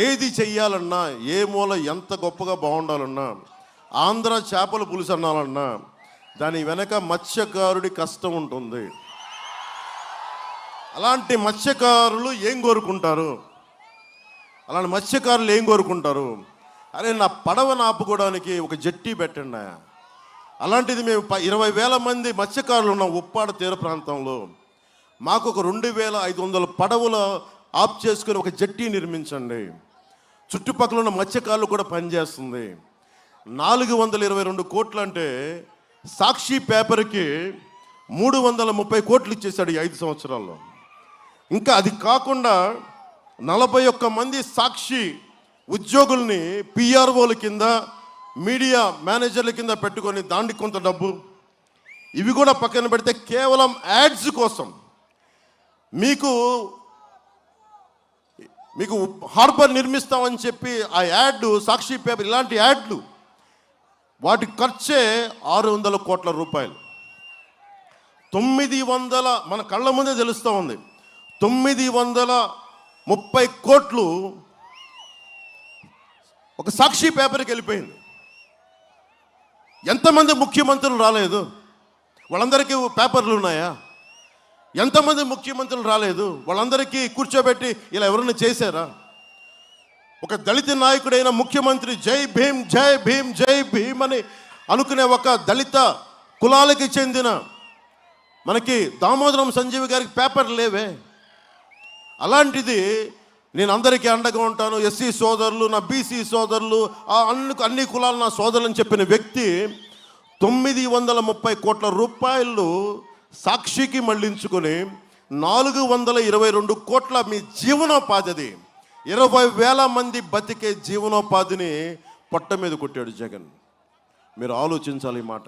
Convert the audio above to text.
ఏది చెయ్యాలన్నా, ఏ మూల ఎంత గొప్పగా బాగుండాలన్నా, ఆంధ్ర చేపల పులుసు అనాలన్నా దాని వెనక మత్స్యకారుడి కష్టం ఉంటుంది. అలాంటి మత్స్యకారులు ఏం కోరుకుంటారు? అలాంటి మత్స్యకారులు ఏం కోరుకుంటారు? అరే, నా పడవను ఆపుకోవడానికి ఒక జట్టి పెట్టండి. అలాంటిది మేము 20,000 మంది మత్స్యకారులు ఉన్న ఉప్పాడ తీర ప్రాంతంలో మాకు ఒక 2,500 పడవలు ఆఫ్ చేసుకుని ఒక జట్టి నిర్మించండి. చుట్టుపక్కల ఉన్న మత్స్యకారులు కూడా పనిచేస్తుంది. 422 కోట్లు అంటే సాక్షి పేపర్కి 330 కోట్లు ఇచ్చేసాడు ఈ 5 సంవత్సరాల్లో. ఇంకా అది కాకుండా 41 మంది సాక్షి ఉద్యోగుల్ని పిఆర్ఓల కింద, మీడియా మేనేజర్ల కింద పెట్టుకొని దానికి కొంత డబ్బు, ఇవి కూడా పక్కన పెడితే కేవలం యాడ్స్ కోసం మీకు హార్బర్ నిర్మిస్తామని చెప్పి ఆ యాడ్, సాక్షి పేపర్, ఇలాంటి యాడ్లు వాటి ఖర్చే 600 కోట్ల రూపాయలు. 900 మన కళ్ళ ముందే తెలుస్తూ ఉంది. 930 కోట్లు ఒక సాక్షి పేపర్కి వెళ్ళిపోయింది. ఎంతమంది ముఖ్యమంత్రులు రాలేదు? వాళ్ళందరికీ పేపర్లు ఉన్నాయా? ఎంతమంది ముఖ్యమంత్రులు రాలేదు? వాళ్ళందరికీ కూర్చోబెట్టి ఇలా ఎవరైనా చేశారా? ఒక దళిత నాయకుడైన ముఖ్యమంత్రి జై భీమ్ జై భీమ్ జై భీమ్ అని అనుకునే ఒక దళిత కులాలకి చెందిన మనకి దామోదరం సంజీవి గారికి పేపర్ లేవే. అలాంటిది నేను అందరికీ అండగా ఉంటాను, ఎస్సీ సోదరులు, నా బీసీ సోదరులు, అన్ని కులాలు నా సోదరులు అని చెప్పిన వ్యక్తి 930 కోట్ల రూపాయలు సాక్షికి మళ్లించుకొని 422 కోట్ల మీ జీవనోపాధిది, 20,000 మంది బతికే జీవనోపాధిని పొట్ట మీద కొట్టాడు జగన్. మీరు ఆలోచించాలి ఈ మాట.